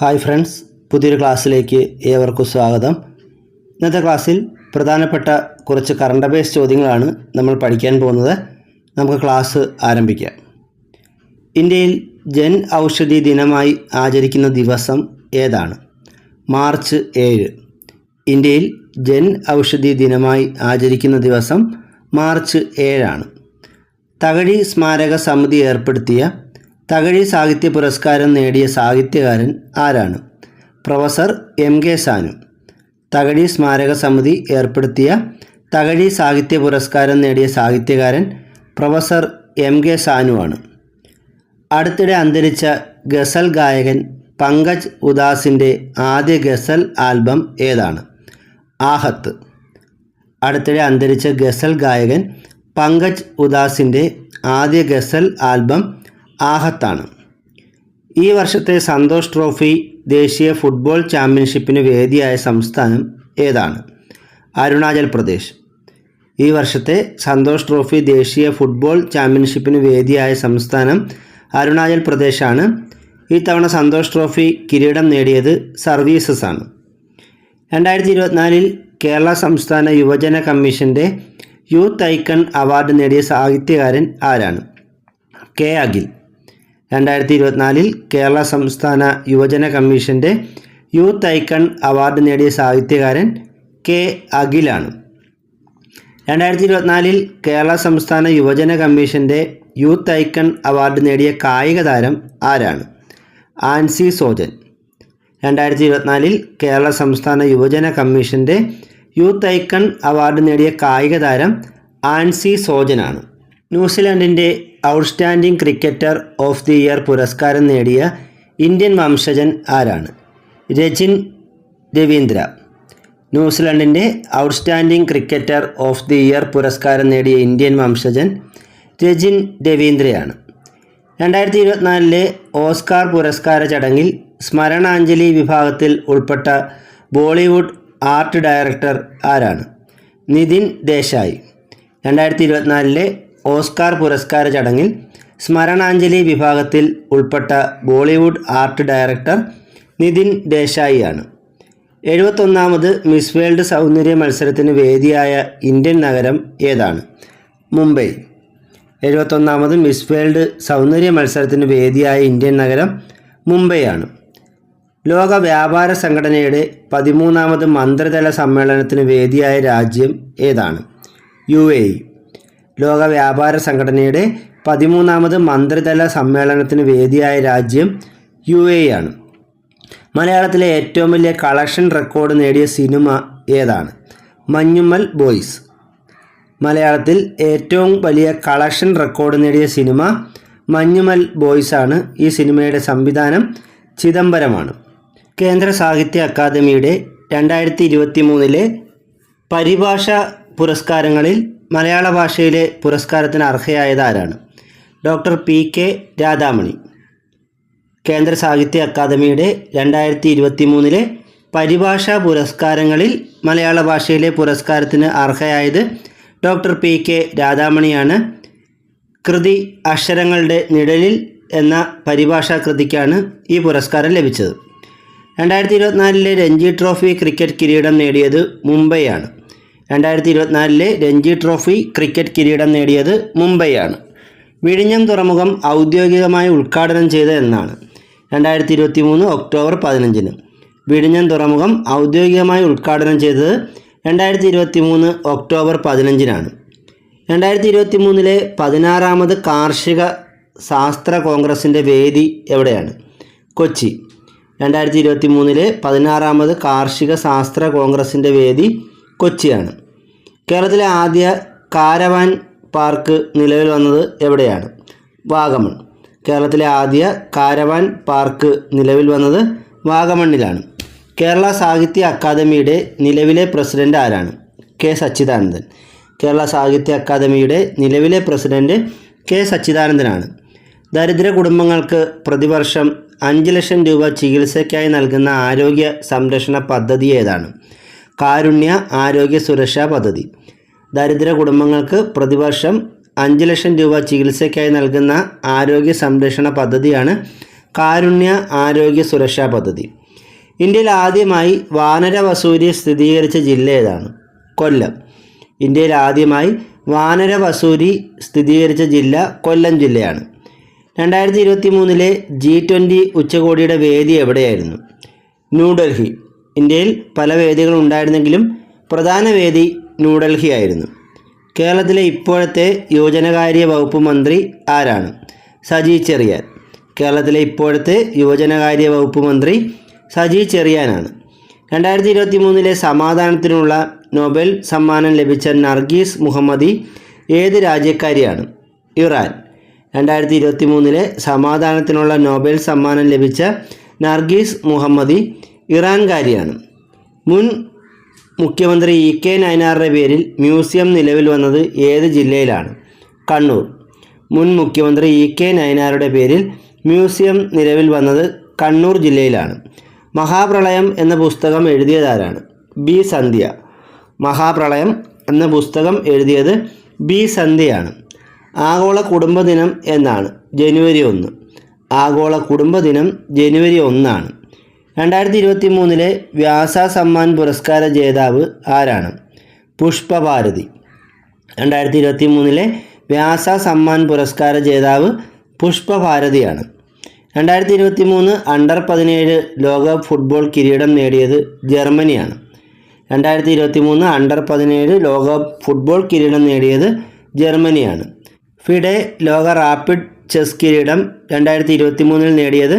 Hi friends, പുതിയൊരു ക്ലാസ്സിലേക്ക് ഏവർക്കും സ്വാഗതം. ഇന്നത്തെ ക്ലാസ്സിൽ പ്രധാനപ്പെട്ട കുറച്ച് കറണ്ട് അഫയേഴ്സ് ചോദ്യങ്ങളാണ് നമ്മൾ പഠിക്കാൻ പോകുന്നത്. നമുക്ക് ക്ലാസ് ആരംഭിക്കാം. ഇന്ത്യയിൽ ജൻ ഔഷധി ദിനമായി ആചരിക്കുന്ന ദിവസം ഏതാണ്? മാർച്ച് 7. ഇന്ത്യയിൽ ജൻ ഔഷധി ദിനമായി ആചരിക്കുന്ന ദിവസം മാർച്ച് 7 തകഴി സ്മാരക സമിതി ഏർപ്പെടുത്തിയ തകഴി സാഹിത്യ പുരസ്കാരം നേടിയ സാഹിത്യകാരൻ ആരാണ്? Professor MK Sanu. തകഴി സ്മാരക സമിതി ഏർപ്പെടുത്തിയ തകഴി സാഹിത്യ പുരസ്കാരം നേടിയ സാഹിത്യകാരൻ പ്രൊഫസർ MK സാനുവാണ്. അടുത്തിടെ അന്തരിച്ച ഗസൽ ഗായകൻ പങ്കജ് ഉദാസിൻ്റെ ആദ്യ ഗസൽ ആൽബം ഏതാണ്? ആഹത്ത്. അടുത്തിടെ അന്തരിച്ച ഗസൽ ഗായകൻ പങ്കജ് ഉദാസിൻ്റെ ആദ്യ ഗസൽ ആൽബം ആഹത്താണ്. ഈ വർഷത്തെ സന്തോഷ് ട്രോഫി ദേശീയ ഫുട്ബോൾ ചാമ്പ്യൻഷിപ്പിന് വേദിയായ സംസ്ഥാനം ഏതാണ്? അരുണാചൽ പ്രദേശ്. ഈ വർഷത്തെ സന്തോഷ് ട്രോഫി ദേശീയ ഫുട്ബോൾ ചാമ്പ്യൻഷിപ്പിന് വേദിയായ സംസ്ഥാനം അരുണാചൽ പ്രദേശാണ്. ഇത്തവണ സന്തോഷ് ട്രോഫി കിരീടം നേടിയത് സർവീസസ് ആണ്. 2024 കേരള സംസ്ഥാന യുവജന കമ്മീഷൻ്റെ യൂത്ത് ഐക്കൺ അവാർഡ് നേടിയ സാഹിത്യകാരൻ ആരാണ്? K അഖിൽ. 2024 കേരള സംസ്ഥാന യുവജന കമ്മീഷൻ്റെ യൂത്ത് ഐക്കൺ അവാർഡ് നേടിയ സാഹിത്യകാരൻ K അഖിലാണ്. 2024 കേരള സംസ്ഥാന യുവജന കമ്മീഷൻ്റെ യൂത്ത് ഐക്കൺ അവാർഡ് നേടിയ കായിക താരം ആരാണ്? ആൻസി സോജൻ. 2024 കേരള സംസ്ഥാന യുവജന കമ്മീഷൻ്റെ യൂത്ത് ഐക്കൺ അവാർഡ് നേടിയ കായിക താരം ആൻസി സോജനാണ്. ന്യൂസിലാൻഡിൻ്റെ outstanding cricketer of the year പുരസ്കാരം നേടിയ ഇന്ത്യൻ വംശജൻ ആരാണ്? രജിൻ രവീന്ദ്ര. ന്യൂസിലാൻഡിൻ്റെ outstanding cricketer of the year പുരസ്കാരം നേടിയ ഇന്ത്യൻ വംശജൻ രജിൻ രവീന്ദ്രയാണ്. 2024 ഓസ്കാർ പുരസ്കാര ചടങ്ങിൽ സ്മരണാഞ്ജലി വിഭാഗത്തിൽ ഉൾപ്പെട്ട ബോളിവുഡ് ആർട്ട് ഡയറക്ടർ ആരാണ്? നിതിൻ ദേശായി. 2024 ഓസ്കാർ പുരസ്കാര ചടങ്ങിൽ സ്മരണാഞ്ജലി വിഭാഗത്തിൽ ഉൾപ്പെട്ട ബോളിവുഡ് ആർട്ട് ഡയറക്ടർ നിതിൻ ദേശായിയാണ്. 71ാമത് മിസ് വേൾഡ് സൗന്ദര്യ മത്സരത്തിന് വേദിയായ ഇന്ത്യൻ നഗരം ഏതാണ്? മുംബൈ. 71ാമത് മിസ് വേൾഡ് സൗന്ദര്യ മത്സരത്തിന് വേദിയായ ഇന്ത്യൻ നഗരം മുംബൈയാണ്. ലോക വ്യാപാര സംഘടനയുടെ 13ാമത് മന്ത്രിതല സമ്മേളനത്തിന് വേദിയായ രാജ്യം ഏതാണ്? UAE. ലോക വ്യാപാര സംഘടനയുടെ 13ാമത് മന്ത്രിതല സമ്മേളനത്തിന് വേദിയായ രാജ്യം UAE ആണ്. മലയാളത്തിലെ ഏറ്റവും വലിയ കളക്ഷൻ റെക്കോർഡ് നേടിയ സിനിമ ഏതാണ്? മഞ്ഞുമ്മൽ ബോയ്സ്. മലയാളത്തിൽ ഏറ്റവും വലിയ കളക്ഷൻ റെക്കോർഡ് നേടിയ സിനിമ മഞ്ഞുമ്മൽ ബോയ്സ് ആണ്. ഈ സിനിമയുടെ സംവിധാനം ചിദംബരമാണ്. കേന്ദ്ര സാഹിത്യ അക്കാദമിയുടെ 2023 പരിഭാഷ പുരസ്കാരങ്ങളിൽ മലയാള ഭാഷയിലെ പുരസ്കാരത്തിന് അർഹയായത് ആരാണ്? Doctor PK Radhamani. കേന്ദ്ര സാഹിത്യ അക്കാദമിയുടെ 2023 പരിഭാഷ പുരസ്കാരങ്ങളിൽ മലയാള ഭാഷയിലെ പുരസ്കാരത്തിന് അർഹയായത് ഡോക്ടർ PK രാധാമണിയാണ്. കൃതി അക്ഷരങ്ങളുടെ നിഴലിൽ എന്ന പരിഭാഷാ കൃതിക്കാണ് ഈ പുരസ്കാരം ലഭിച്ചത്. 2024 രഞ്ജി ട്രോഫി ക്രിക്കറ്റ് കിരീടം നേടിയത് മുംബൈയാണ്. 2024 രഞ്ജി ട്രോഫി ക്രിക്കറ്റ് കിരീടം നേടിയത് മുംബൈയാണ്. വിഴിഞ്ഞം തുറമുഖം ഔദ്യോഗികമായി ഉദ്ഘാടനം ചെയ്തത് എന്നാണ്? 2023 ഒക്ടോബർ 15. വിഴിഞ്ഞം തുറമുഖം ഔദ്യോഗികമായി ഉദ്ഘാടനം ചെയ്തത് 2023 ഒക്ടോബർ 15. 2023 16ാമത് കാർഷിക ശാസ്ത്ര കോൺഗ്രസിൻ്റെ വേദി എവിടെയാണ്? കൊച്ചി. 2023 16ാമത് കാർഷിക ശാസ്ത്ര കോൺഗ്രസിൻ്റെ വേദി കൊച്ചിയാണ്. കേരളത്തിലെ ആദ്യ കാരവാൻ പാർക്ക് നിലവിൽ വന്നത് എവിടെയാണ്? വാഗമൺ. കേരളത്തിലെ ആദ്യ കാരവാൻ പാർക്ക് നിലവിൽ വന്നത് വാഗമണ്ണിലാണ്. കേരള സാഹിത്യ അക്കാദമിയുടെ നിലവിലെ പ്രസിഡന്റ് ആരാണ്? K സച്ചിദാനന്ദൻ. കേരള സാഹിത്യ അക്കാദമിയുടെ നിലവിലെ പ്രസിഡന്റ് K സച്ചിദാനന്ദനാണ്. ദരിദ്ര കുടുംബങ്ങൾക്ക് പ്രതിവർഷം 5 ലക്ഷം രൂപ ചികിത്സയ്ക്കായി നൽകുന്ന ആരോഗ്യ സംരക്ഷണ പദ്ധതി ഏതാണ്? കാരുണ്യ ആരോഗ്യ സുരക്ഷാ പദ്ധതി. ദരിദ്ര കുടുംബങ്ങൾക്ക് പ്രതിവർഷം 5 ലക്ഷം രൂപ ചികിത്സയ്ക്കായി നൽകുന്ന ആരോഗ്യ സംരക്ഷണ പദ്ധതിയാണ് കാരുണ്യ ആരോഗ്യ സുരക്ഷാ പദ്ധതി. ഇന്ത്യയിൽ ആദ്യമായി വാനര വസൂരി സ്ഥിരീകരിച്ച ജില്ല ഏതാണ്? കൊല്ലം. ഇന്ത്യയിൽ ആദ്യമായി വാനര വസൂരി സ്ഥിരീകരിച്ച ജില്ല കൊല്ലം ജില്ലയാണ്. 2023 G20 ഉച്ചകോടിയുടെ വേദി എവിടെയായിരുന്നു? ന്യൂഡൽഹി. ഇന്ത്യയിൽ പല വേദികളും ഉണ്ടായിരുന്നെങ്കിലും പ്രധാന വേദി ന്യൂഡൽഹി ആയിരുന്നു. കേരളത്തിലെ ഇപ്പോഴത്തെ യുവജനകാര്യ വകുപ്പ് മന്ത്രി ആരാണ്? സജി ചെറിയാൻ. കേരളത്തിലെ ഇപ്പോഴത്തെ യുവജനകാര്യ വകുപ്പ് മന്ത്രി സജി ചെറിയാനാണ്. 2023 സമാധാനത്തിനുള്ള നൊബേൽ സമ്മാനം ലഭിച്ച നർഗീസ് മുഹമ്മദി ഏത് രാജ്യക്കാരിയാണ്? ഇറാൻ. 2023 സമാധാനത്തിനുള്ള നൊബേൽ സമ്മാനം ലഭിച്ച നർഗീസ് മുഹമ്മദി ഇറാൻകാരിയാണ്. മുൻ മുഖ്യമന്ത്രി EK നയനാറിൻ്റെ പേരിൽ മ്യൂസിയം നിലവിൽ വന്നത് ഏത് ജില്ലയിലാണ്? കണ്ണൂർ. മുൻ മുഖ്യമന്ത്രി EK നയനാരുടെ പേരിൽ മ്യൂസിയം നിലവിൽ വന്നത് കണ്ണൂർ ജില്ലയിലാണ്. മഹാപ്രളയം എന്ന പുസ്തകം എഴുതിയതാരാണ്? B. സന്ധ്യ. മഹാപ്രളയം എന്ന പുസ്തകം എഴുതിയത് B. സന്ധ്യയാണ്. ആഗോള കുടുംബദിനം എന്നാണ്? ജനുവരി 1. ആഗോള കുടുംബദിനം ജനുവരി 1 ആണ്. 2023 വ്യാസ സമ്മാൻ പുരസ്കാര ജേതാവ് ആരാണ്? പുഷ്പഭാരതി. 2023 വ്യാസ സമ്മാൻ പുരസ്കാര ജേതാവ് പുഷ്പഭാരതിയാണ്. 2023 അണ്ടർ 17 ലോകകപ്പ് ഫുട്ബോൾ കിരീടം നേടിയത് ജർമ്മനിയാണ്. 2023 അണ്ടർ 17 ലോകകപ്പ് ഫുട്ബോൾ കിരീടം നേടിയത് ജർമ്മനിയാണ്. ഫിഡെ ലോക റാപ്പിഡ് ചെസ് കിരീടം 2023 നേടിയത്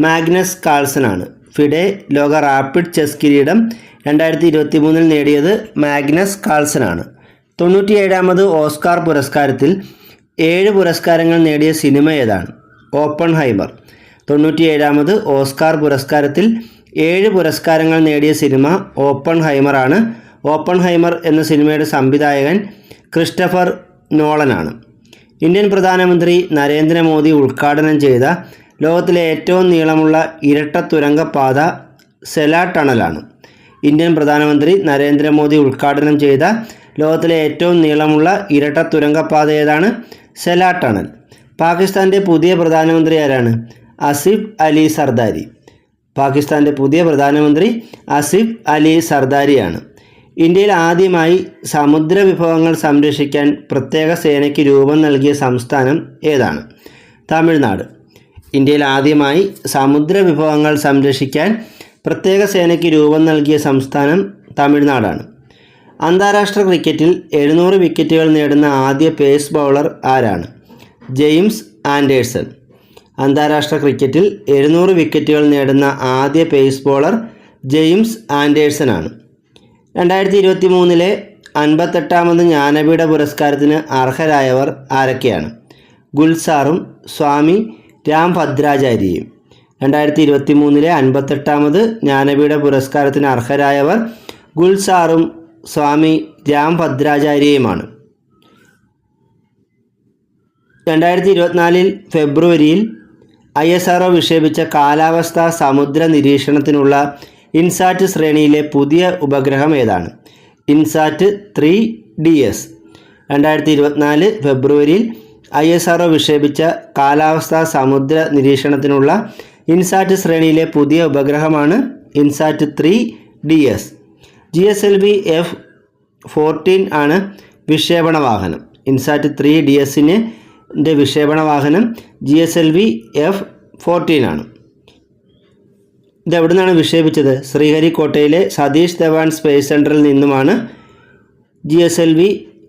മാഗ്നസ് കാൾസൺ ആണ്. ഫിഡെ ലോക റാപ്പിഡ് ചെസ് കിരീടം 2023 നേടിയത് മാഗ്നസ് കാൾസൺ ആണ്. 97ാമത് ഓസ്കാർ പുരസ്കാരത്തിൽ 7 പുരസ്കാരങ്ങൾ നേടിയ സിനിമ ഏതാണ്? ഓപ്പൺഹൈമർ. 97ാമത് ഓസ്കാർ പുരസ്കാരത്തിൽ 7 പുരസ്കാരങ്ങൾ നേടിയ സിനിമ ഓപ്പൺഹൈമർ ആണ്. ഓപ്പൺഹൈമർ എന്ന സിനിമയുടെ സംവിധായകൻ ക്രിസ്റ്റഫർ നോളനാണ്. ഇന്ത്യൻ പ്രധാനമന്ത്രി നരേന്ദ്രമോദി ഉദ്ഘാടനം ചെയ്ത ലോകത്തിലെ ഏറ്റവും നീളമുള്ള ഇരട്ട തുരങ്കപാത സെല ടണലാണ്. ഇന്ത്യൻ പ്രധാനമന്ത്രി നരേന്ദ്രമോദി ഉദ്ഘാടനം ചെയ്ത ലോകത്തിലെ ഏറ്റവും നീളമുള്ള ഇരട്ട തുരങ്കപാത ഏതാണ്? സെല ടണൽ. പാകിസ്ഥാൻ്റെ പുതിയ പ്രധാനമന്ത്രി ആരാണ്? ആസിഫ് അലി സർദാരി. പാകിസ്ഥാൻ്റെ പുതിയ പ്രധാനമന്ത്രി ആസിഫ് അലി സർദാരിയാണ്. ഇന്ത്യയിൽ ആദ്യമായി സമുദ്ര വിഭവങ്ങൾ സംരക്ഷിക്കാൻ പ്രത്യേക സേനയ്ക്ക് രൂപം നൽകിയ സംസ്ഥാനം ഏതാണ്? തമിഴ്നാട്. ഇന്ത്യയിൽ ആദ്യമായി സമുദ്ര വിഭവങ്ങൾ സംരക്ഷിക്കാൻ പ്രത്യേക സേനയ്ക്ക് രൂപം നൽകിയ സംസ്ഥാനം തമിഴ്നാടാണ്. അന്താരാഷ്ട്ര ക്രിക്കറ്റിൽ 700 വിക്കറ്റുകൾ നേടുന്ന ആദ്യ പേസ് ബൗളർ ആരാണ്? James Anderson. അന്താരാഷ്ട്ര ക്രിക്കറ്റിൽ 700 വിക്കറ്റുകൾ നേടുന്ന ആദ്യ പേസ് ബോളർ ജെയിംസ് ആൻഡേഴ്സൺ ആണ്. 2023 58ാമത് ജ്ഞാനപീഠ പുരസ്കാരത്തിന് അർഹരായവർ ആരൊക്കെയാണ്? ഗുൽസാറും സ്വാമി രാംഭദ്രാചാര്യയും. 2023 58ാമത് ജ്ഞാനപീഠ പുരസ്കാരത്തിന് അർഹരായവർ ഗുൽസാറും സ്വാമി രാംഭദ്രാചാര്യയുമാണ്. 2024 ഫെബ്രുവരിയിൽ ISRO വിക്ഷേപിച്ച കാലാവസ്ഥാ സമുദ്ര നിരീക്ഷണത്തിനുള്ള ഇൻസാറ്റ് ശ്രേണിയിലെ പുതിയ ഉപഗ്രഹം ഏതാണ്? ഇൻസാറ്റ് 3DS. 2024 ഫെബ്രുവരിയിൽ ISRO വിക്ഷേപിച്ച കാലാവസ്ഥാ സമുദ്ര നിരീക്ഷണത്തിനുള്ള ഇൻസാറ്റ് ശ്രേണിയിലെ പുതിയ ഉപഗ്രഹമാണ് ഇൻസാറ്റ് 3DS. GSLV F-14 ആണ് വിക്ഷേപണ വാഹനം. ഇൻസാറ്റ് 3DSൻ്റെ വിക്ഷേപണ വാഹനം GSLV F-14 ആണ്. ഇതെവിടെ നിന്നാണ് വിക്ഷേപിച്ചത്? ശ്രീഹരിക്കോട്ടയിലെ സതീഷ് ധവാൻ സ്പേസ് സെൻറ്ററിൽ നിന്നുമാണ് GSLV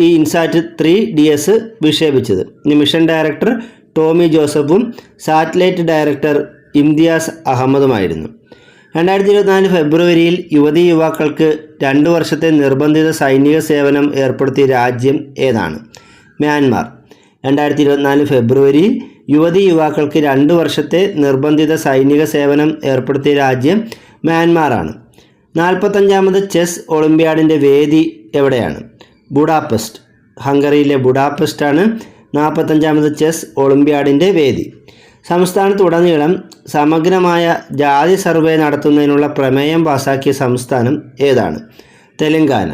ഈ ഇൻസാറ്റ് 3DS വിക്ഷേപിച്ചത്. മിഷൻ ഡയറക്ടർ ടോമി ജോസഫും സാറ്റലൈറ്റ് ഡയറക്ടർ ഇംതിയാസ് അഹമ്മദുമായിരുന്നു. 2024 ഫെബ്രുവരിയിൽ യുവതീ യുവാക്കൾക്ക് 2 വർഷത്തെ നിർബന്ധിത സൈനിക സേവനം ഏർപ്പെടുത്തിയ രാജ്യം ഏതാണ്? മ്യാൻമാർ. 2024 ഫെബ്രുവരിയിൽ യുവതീ യുവാക്കൾക്ക് 2 വർഷത്തെ നിർബന്ധിത സൈനിക സേവനം ഏർപ്പെടുത്തിയ രാജ്യം മ്യാൻമാറാണ്. 45ാമത് ചെസ് ഒളിമ്പ്യാഡിൻ്റെ വേദി എവിടെയാണ്? ബുഡാപെസ്റ്റ്. ഹംഗറിയിലെ ബുഡാപെസ്റ്റാണ് 45ാമത് ചെസ് ഒളിമ്പ്യാഡിൻ്റെ വേദി. സംസ്ഥാനത്തുടനീളം സമഗ്രമായ ജാതി സർവേ നടത്തുന്നതിനുള്ള പ്രമേയം പാസാക്കിയ സംസ്ഥാനം ഏതാണ്? തെലങ്കാന.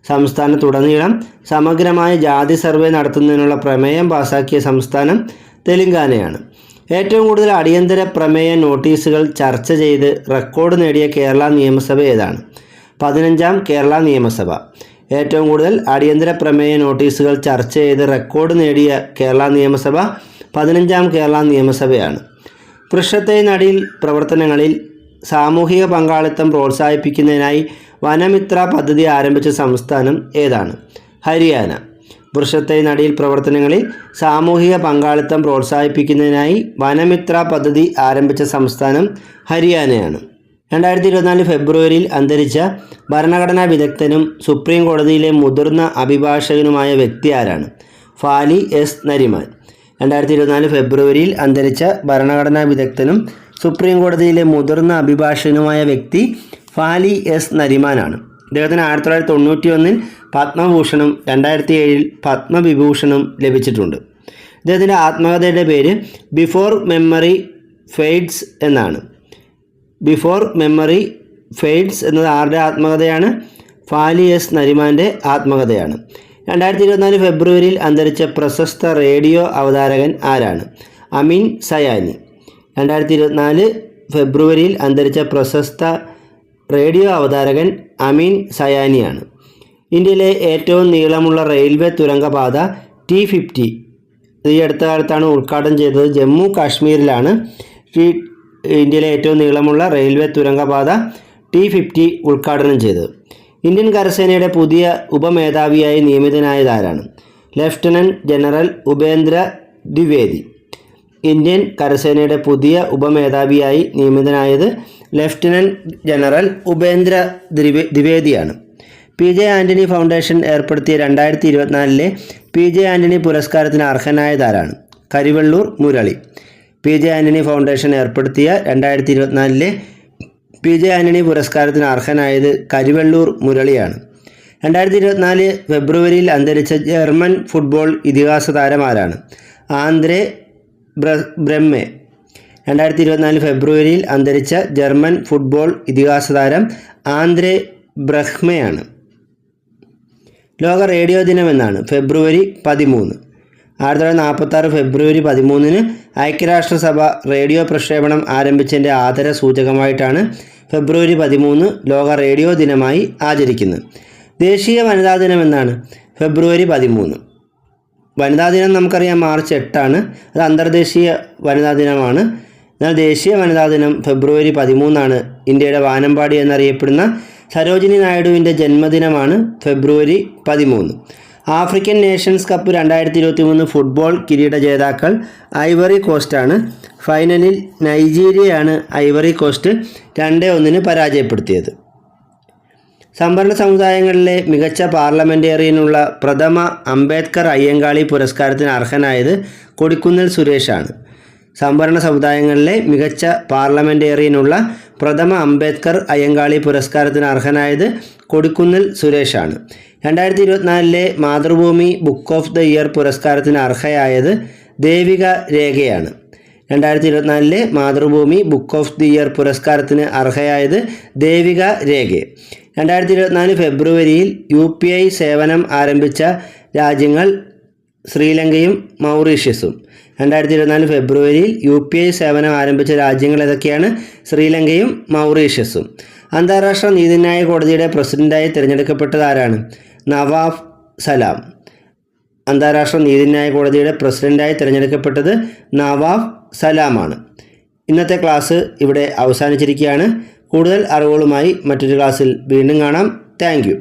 സംസ്ഥാനത്തുടനീളം സമഗ്രമായ ജാതി സർവേ നടത്തുന്നതിനുള്ള പ്രമേയം പാസാക്കിയ സംസ്ഥാനം തെലങ്കാനയാണ്. ഏറ്റവും കൂടുതൽ അടിയന്തര പ്രമേയ നോട്ടീസുകൾ ചർച്ച ചെയ്ത് റെക്കോർഡ് നേടിയ കേരള നിയമസഭ ഏതാണ്? 15ാം കേരള നിയമസഭ. ഏറ്റവും കൂടുതൽ അടിയന്തര പ്രമേയ നോട്ടീസുകൾ ചർച്ച ചെയ്ത് റെക്കോർഡ് നേടിയ കേരള നിയമസഭ 15ാം കേരള നിയമസഭയാണ്. വൃക്ഷത്തൈ നടീൽ പ്രവർത്തനങ്ങളിൽ സാമൂഹിക പങ്കാളിത്തം പ്രോത്സാഹിപ്പിക്കുന്നതിനായി വനമിത്ര പദ്ധതി ആരംഭിച്ച സംസ്ഥാനം ഏതാണ്? ഹരിയാന. വൃക്ഷത്തൈ നടീൽ പ്രവർത്തനങ്ങളിൽ സാമൂഹിക പങ്കാളിത്തം പ്രോത്സാഹിപ്പിക്കുന്നതിനായി വനമിത്ര പദ്ധതി ആരംഭിച്ച സംസ്ഥാനം ഹരിയാനയാണ്. 2024 ഫെബ്രുവരിയിൽ അന്തരിച്ച ഭരണഘടനാ വിദഗ്ധനും സുപ്രീം കോടതിയിലെ മുതിർന്ന അഭിഭാഷകനുമായ വ്യക്തി ആരാണ്? ഫാലി എസ് നരിമാൻ. 2024 ഫെബ്രുവരിയിൽ അന്തരിച്ച ഭരണഘടനാ വിദഗ്ധനും സുപ്രീം കോടതിയിലെ മുതിർന്ന അഭിഭാഷകനുമായ വ്യക്തി ഫാലി എസ് നരിമാനാണ്. ഇദ്ദേഹത്തിന് 1991 പത്മഭൂഷണും 2007 പത്മവിഭൂഷണും ലഭിച്ചിട്ടുണ്ട്. ഇദ്ദേഹത്തിൻ്റെ ആത്മകഥയുടെ പേര് ബിഫോർ മെമ്മറി ഫെയ്ഡ്സ് എന്നാണ്. ബിഫോർ മെമ്മറി ഫെയ്ഡ്സ് എന്നത് ആരുടെ ആത്മകഥയാണ്? ഫാലി എസ് നരിമാൻ്റെ ആത്മകഥയാണ്. 2024 ഫെബ്രുവരിയിൽ അന്തരിച്ച പ്രശസ്ത റേഡിയോ അവതാരകൻ ആരാണ്? അമീൻ സയാനി. 2024 ഫെബ്രുവരിയിൽ അന്തരിച്ച പ്രശസ്ത റേഡിയോ അവതാരകൻ അമീൻ സയാനിയാണ്. ഇന്ത്യയിലെ ഏറ്റവും നീളമുള്ള റെയിൽവേ തുരങ്കപാത T50 ഈ അടുത്ത കാലത്താണ് ഉദ്ഘാടനം ചെയ്തത്. ജമ്മു കാശ്മീരിലാണ് ഇന്ത്യയിലെ ഏറ്റവും നീളമുള്ള റെയിൽവേ തുരങ്കപാത T50 ഉദ്ഘാടനം ചെയ്തത്. ഇന്ത്യൻ കരസേനയുടെ പുതിയ ഉപമേധാവിയായി നിയമിതനായതാരാണ്? Lieutenant general Upendra Dwivedi. Indian കരസേനയുടെ പുതിയ ഉപമേധാവിയായി നിയമിതനായത് ലഫ്റ്റനൻറ്റ് ജനറൽ ഉപേന്ദ്ര ദ്വിവേദിയാണ്. PJ ആൻ്റണി ഫൗണ്ടേഷൻ ഏർപ്പെടുത്തിയ 2024 PJ ആൻ്റണി പുരസ്കാരത്തിന് അർഹനായതാരാണ്? കരിവെള്ളൂർ മുരളി. PJ ആൻ്റണി ഫൗണ്ടേഷൻ ഏർപ്പെടുത്തിയ 2024 PJ ആൻ്റണി പുരസ്കാരത്തിന് അർഹനായത് കരിവെള്ളൂർ മുരളിയാണ്. 2024 ഫെബ്രുവരിയിൽ അന്തരിച്ച ജർമ്മൻ ഫുട്ബോൾ ഇതിഹാസ താരം ആരാണ്? ആന്ദ്രേ ബ്രെമ്മെ. 2024 ഫെബ്രുവരിയിൽ അന്തരിച്ച ജർമ്മൻ ഫുട്ബോൾ ഇതിഹാസ താരം ആന്ദ്രേ ബ്രെഹ്മെയാണ്. ലോക റേഡിയോ ദിനം എന്നാണ്? ഫെബ്രുവരി 13. 1946 ഫെബ്രുവരി 13 ഐക്യരാഷ്ട്രസഭ റേഡിയോ പ്രക്ഷേപണം ആരംഭിച്ചതിൻ്റെ ആദര സൂചകമായിട്ടാണ് ഫെബ്രുവരി 13 ലോക റേഡിയോ ദിനമായി ആചരിക്കുന്നത്. ദേശീയ വനിതാ ദിനം എന്നാണ്? ഫെബ്രുവരി 13. വനിതാ ദിനം നമുക്കറിയാം മാർച്ച് 8 അത് അന്തർദേശീയ വനിതാ ദിനമാണ്. എന്നാൽ ദേശീയ വനിതാ ദിനം ഫെബ്രുവരി 13 ഇന്ത്യയുടെ വാനമ്പാടി എന്നറിയപ്പെടുന്ന സരോജിനി നായിഡുവിൻ്റെ ജന്മദിനമാണ് ഫെബ്രുവരി 13. ആഫ്രിക്കൻ നേഷൻസ് കപ്പ് 2023 ഫുട്ബോൾ കിരീട ജേതാക്കൾ ഐവറി കോസ്റ്റാണ്. ഫൈനലിൽ നൈജീരിയയാണ് ഐവറി കോസ്റ്റ് 2-1 പരാജയപ്പെടുത്തിയത്. സംവരണ സമുദായങ്ങളിലെ മികച്ച പാർലമെൻറ്റേറിയനുള്ള പ്രഥമ അംബേദ്കർ അയ്യങ്കാളി പുരസ്കാരത്തിന് അർഹനായത് കൊടിക്കുന്നിൽ സുരേഷാണ്. സംവരണ സമുദായങ്ങളിലെ മികച്ച പാർലമെൻറ്റേറിയനുള്ള പ്രഥമ അംബേദ്കർ അയ്യങ്കാളി പുരസ്കാരത്തിന് അർഹനായത് കൊടിക്കുന്നിൽ സുരേഷാണ്. 2024 Mathrubhumi book of the year പുരസ്കാരത്തിന് അർഹയായത് ദേവിക രേഖയാണ്. 2024 Mathrubhumi book of the year പുരസ്കാരത്തിന് അർഹയായത് ദേവിക രേഖ. 2024 ഫെബ്രുവരിയിൽ UPI സേവനം ആരംഭിച്ച രാജ്യങ്ങൾ ശ്രീലങ്കയും മൗറീഷ്യസും. 2024 ഫെബ്രുവരിയിൽ UPI സേവനം ആരംഭിച്ച രാജ്യങ്ങൾ ഏതൊക്കെയാണ്? ശ്രീലങ്കയും മൗറീഷ്യസും. അന്താരാഷ്ട്ര നീതിന്യായ കോടതിയുടെ പ്രസിഡന്റായി തിരഞ്ഞെടുക്കപ്പെട്ടത് ആരാണ്? നവാഫ് സലാം. അന്താരാഷ്ട്ര നീതിന്യായ കോടതിയുടെ പ്രസിഡന്റായി തിരഞ്ഞെടുക്കപ്പെട്ടത് നവാഫ് സലാമാണ്. ഇന്നത്തെ ക്ലാസ് ഇവിടെ അവസാനിച്ചിരിക്കുകയാണ്. കൂടുതൽ അറിവുകളുമായി മറ്റൊരു ക്ലാസ്സിൽ വീണ്ടും കാണാം. Thank you.